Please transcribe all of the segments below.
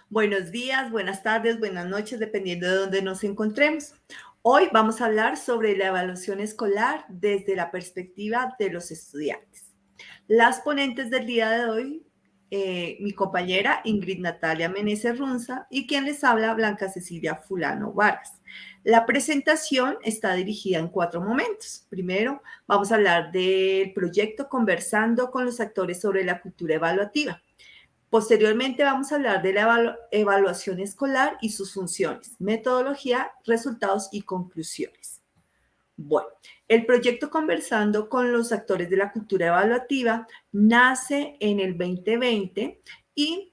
Buenos días, buenas tardes, buenas noches, dependiendo de dónde nos encontremos. Hoy vamos a hablar sobre la evaluación escolar desde la perspectiva de los estudiantes. Las ponentes del día de hoy, mi compañera Ingrid Natalia Meneses Runza y quien les habla, Blanca Cecilia Fulano Vargas. La presentación está dirigida en 4 momentos. Primero, vamos a hablar del proyecto Conversando con los actores sobre la cultura evaluativa. Posteriormente vamos a hablar de la evaluación escolar y sus funciones, metodología, resultados y conclusiones. Bueno, el proyecto Conversando con los actores de la cultura evaluativa nace en el 2020 y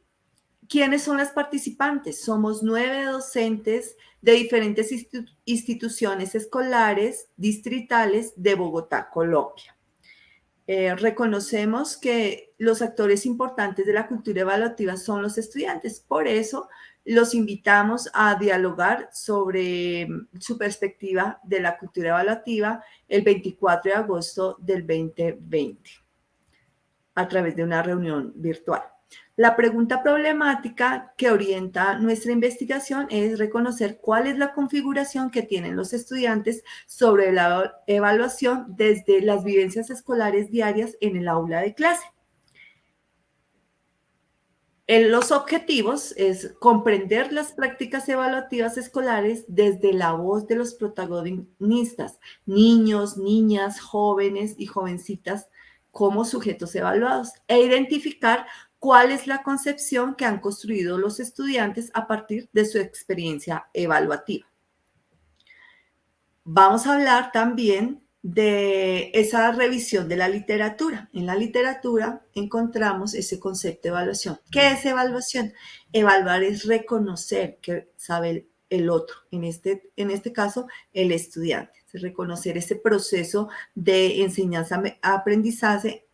¿quiénes son las participantes? Somos 9 docentes de diferentes instituciones escolares distritales de Bogotá, Colombia. Reconocemos que los actores importantes de la cultura evaluativa son los estudiantes. Por eso los invitamos a dialogar sobre su perspectiva de la cultura evaluativa el 24 de agosto del 2020 a través de una reunión virtual. La pregunta problemática que orienta nuestra investigación es reconocer cuál es la configuración que tienen los estudiantes sobre la evaluación desde las vivencias escolares diarias en el aula de clase. Los objetivos es comprender las prácticas evaluativas escolares desde la voz de los protagonistas, niños, niñas, jóvenes y jovencitas como sujetos evaluados e identificar cuál es la concepción que han construido los estudiantes a partir de su experiencia evaluativa. Vamos a hablar también de esa revisión de la literatura. En la literatura encontramos ese concepto de evaluación. ¿Qué es evaluación? Evaluar es reconocer que sabe el otro, en este caso el estudiante, es reconocer ese proceso de enseñanza-aprendizaje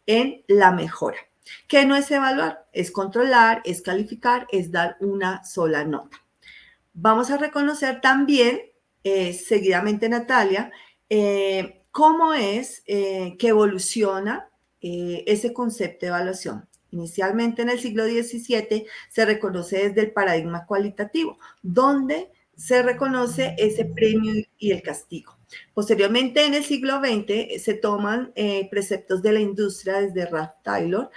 en la mejora. ¿Qué no es evaluar? Es controlar, es calificar, es dar una sola nota. Vamos a reconocer también, seguidamente Natalia, cómo es que evoluciona ese concepto de evaluación. Inicialmente en el siglo XVII se reconoce desde el paradigma cualitativo, donde se reconoce ese premio y el castigo. Posteriormente, en el siglo XX, se toman preceptos de la industria desde Ralph Taylor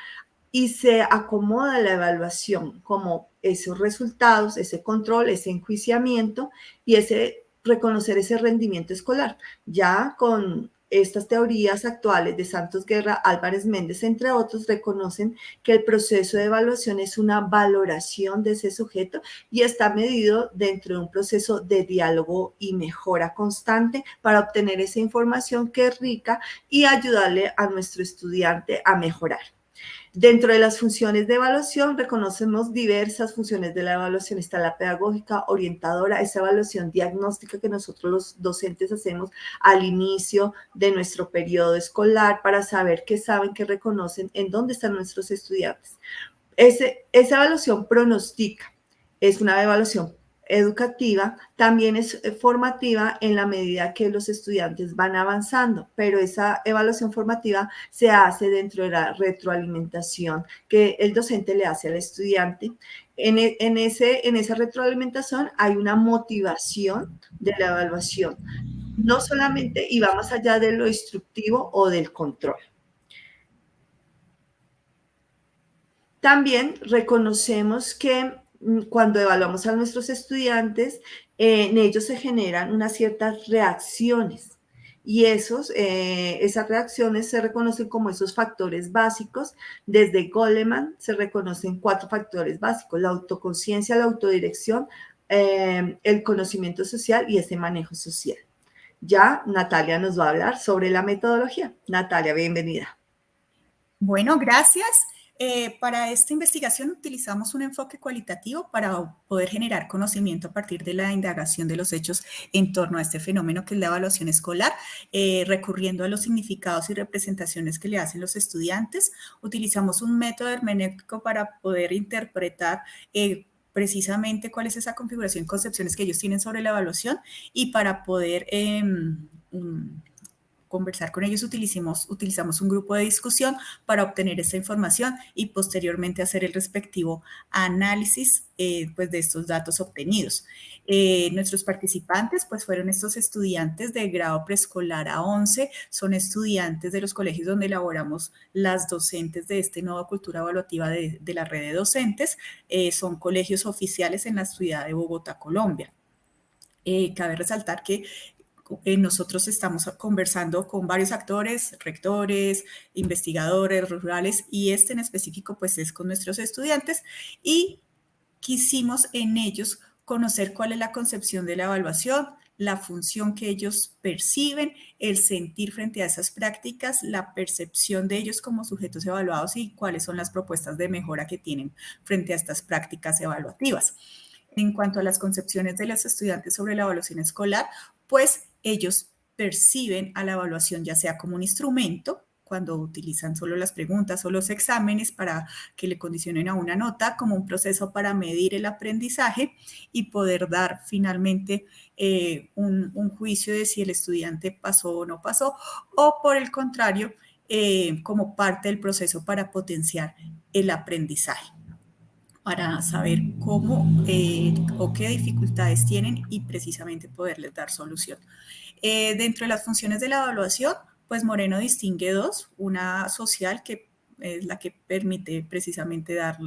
y se acomoda la evaluación como esos resultados, ese control, ese enjuiciamiento y ese reconocer ese rendimiento escolar. Ya con estas teorías actuales de Santos Guerra, Álvarez Méndez, entre otros, reconocen que el proceso de evaluación es una valoración de ese sujeto y está medido dentro de un proceso de diálogo y mejora constante para obtener esa información que es rica y ayudarle a nuestro estudiante a mejorar. Dentro de las funciones de evaluación, reconocemos diversas funciones de la evaluación. Está la pedagógica, orientadora, esa evaluación diagnóstica que nosotros los docentes hacemos al inicio de nuestro periodo escolar para saber qué saben, qué reconocen, en dónde están nuestros estudiantes. Esa evaluación pronostica, es una evaluación educativa, también es formativa en la medida que los estudiantes van avanzando, pero esa evaluación formativa se hace dentro de la retroalimentación que el docente le hace al estudiante. En esa retroalimentación hay una motivación de la evaluación, no solamente y va más allá de lo instructivo o del control. También reconocemos que cuando evaluamos a nuestros estudiantes, en ellos se generan unas ciertas reacciones y esas reacciones se reconocen como esos factores básicos. Desde Goleman se reconocen 4 factores básicos: la autoconciencia, la autodirección, el conocimiento social y ese manejo social. Ya Natalia nos va a hablar sobre la metodología. Natalia, bienvenida. Bueno, gracias. Para esta investigación utilizamos un enfoque cualitativo para poder generar conocimiento a partir de la indagación de los hechos en torno a este fenómeno que es la evaluación escolar, recurriendo a los significados y representaciones que le hacen los estudiantes. Utilizamos un método hermenéutico para poder interpretar precisamente cuál es esa configuración y concepciones que ellos tienen sobre la evaluación y para poder conversar con ellos, utilizamos un grupo de discusión para obtener esa información y posteriormente hacer el respectivo análisis pues de estos datos obtenidos. Nuestros participantes pues fueron estos estudiantes de grado preescolar a 11, son estudiantes de los colegios donde elaboramos las docentes de esta nueva cultura evaluativa de la red de docentes, son colegios oficiales en la ciudad de Bogotá, Colombia. Cabe resaltar que nosotros estamos conversando con varios actores, rectores, investigadores rurales, y este en específico pues es con nuestros estudiantes, y quisimos en ellos conocer cuál es la concepción de la evaluación, la función que ellos perciben, el sentir frente a esas prácticas, la percepción de ellos como sujetos evaluados y cuáles son las propuestas de mejora que tienen frente a estas prácticas evaluativas. En cuanto a las concepciones de los estudiantes sobre la evaluación escolar, pues ellos perciben a la evaluación ya sea como un instrumento, cuando utilizan solo las preguntas o los exámenes para que le condicionen a una nota, como un proceso para medir el aprendizaje y poder dar finalmente un juicio de si el estudiante pasó o no pasó, o por el contrario, como parte del proceso para potenciar el aprendizaje, para saber cómo o qué dificultades tienen y precisamente poderles dar solución. Dentro de las funciones de la evaluación, pues Moreno distingue dos, una social que es la que permite precisamente dar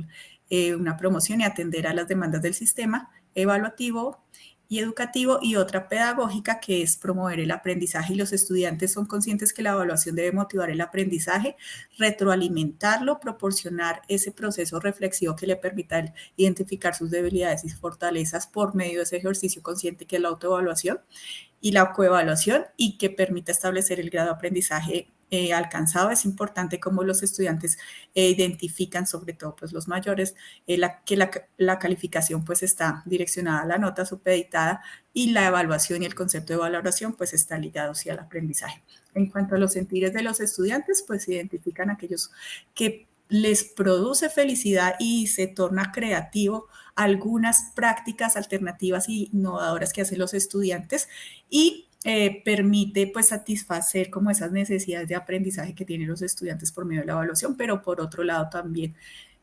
una promoción y atender a las demandas del sistema evaluativo y educativo, y otra pedagógica que es promover el aprendizaje, y los estudiantes son conscientes que la evaluación debe motivar el aprendizaje, retroalimentarlo, proporcionar ese proceso reflexivo que le permita identificar sus debilidades y fortalezas por medio de ese ejercicio consciente que es la autoevaluación y la coevaluación, y que permita establecer el grado de aprendizaje alcanzado. Es importante cómo los estudiantes identifican, sobre todo pues los mayores, que la calificación pues está direccionada a la nota supeditada, y la evaluación y el concepto de valoración pues está ligado hacia el aprendizaje. En cuanto a los sentires de los estudiantes, pues identifican aquellos que les produce felicidad y se torna creativo algunas prácticas alternativas e innovadoras que hacen los estudiantes, y permite pues satisfacer como esas necesidades de aprendizaje que tienen los estudiantes por medio de la evaluación, pero por otro lado también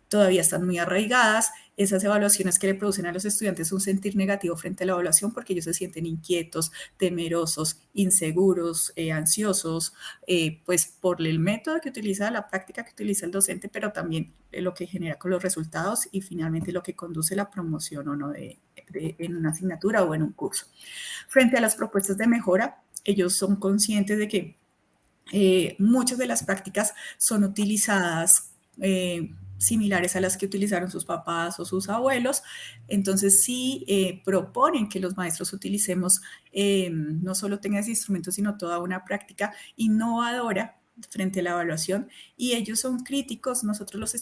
todavía están muy arraigadas esas evaluaciones que le producen a los estudiantes un sentir negativo frente a la evaluación, porque ellos se sienten inquietos, temerosos, inseguros, ansiosos, pues por el método que utiliza, la práctica que utiliza el docente, pero también lo que genera con los resultados y finalmente lo que conduce la promoción o no en una asignatura o en un curso. Frente a las propuestas de mejora, ellos son conscientes de que muchas de las prácticas son utilizadas similares a las que utilizaron sus papás o sus abuelos. Entonces sí proponen que los maestros utilicemos no solo tengan ese instrumento, sino toda una práctica innovadora frente a la evaluación, y ellos son críticos. Nosotros los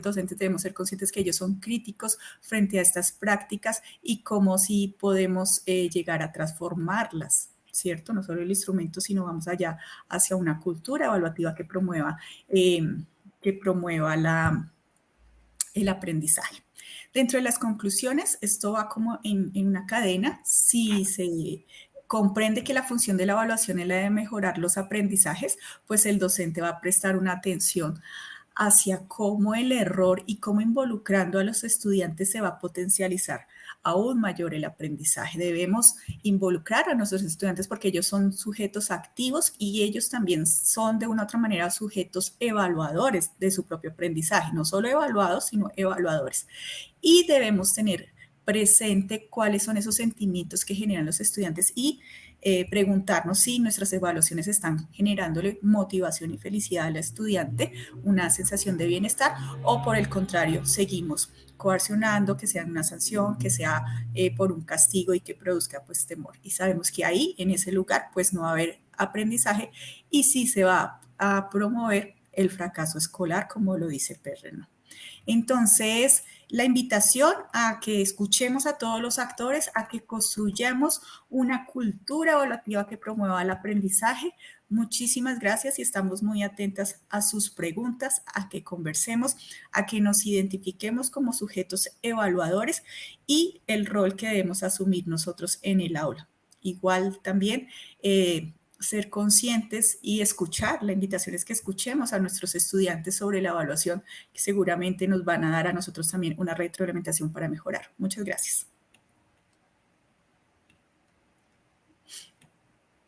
docentes debemos ser conscientes que ellos son críticos frente a estas prácticas y cómo sí podemos llegar a transformarlas, ¿cierto? No solo el instrumento, sino vamos allá hacia una cultura evaluativa que promueva el aprendizaje. Dentro de las conclusiones, esto va como en una cadena. Si se comprende que la función de la evaluación es la de mejorar los aprendizajes, pues el docente va a prestar una atención hacia cómo el error y cómo involucrando a los estudiantes se va a potencializar aún mayor el aprendizaje. Debemos involucrar a nuestros estudiantes porque ellos son sujetos activos y ellos también son de una u otra manera sujetos evaluadores de su propio aprendizaje, no solo evaluados, sino evaluadores. Y debemos tener presente cuáles son esos sentimientos que generan los estudiantes y preguntarnos si nuestras evaluaciones están generándole motivación y felicidad al estudiante, una sensación de bienestar, o por el contrario, seguimos coercionando, que sea una sanción, que sea por un castigo y que produzca pues temor. Y sabemos que ahí, en ese lugar, pues no va a haber aprendizaje y sí se va a promover el fracaso escolar, como lo dice Perreno. Entonces, la invitación a que escuchemos a todos los actores, a que construyamos una cultura evaluativa que promueva el aprendizaje. Muchísimas gracias y estamos muy atentas a sus preguntas, a que conversemos, a que nos identifiquemos como sujetos evaluadores y el rol que debemos asumir nosotros en el aula. Igual también ser conscientes y escuchar. La invitación es que escuchemos a nuestros estudiantes sobre la evaluación, que seguramente nos van a dar a nosotros también una retroalimentación para mejorar. Muchas gracias.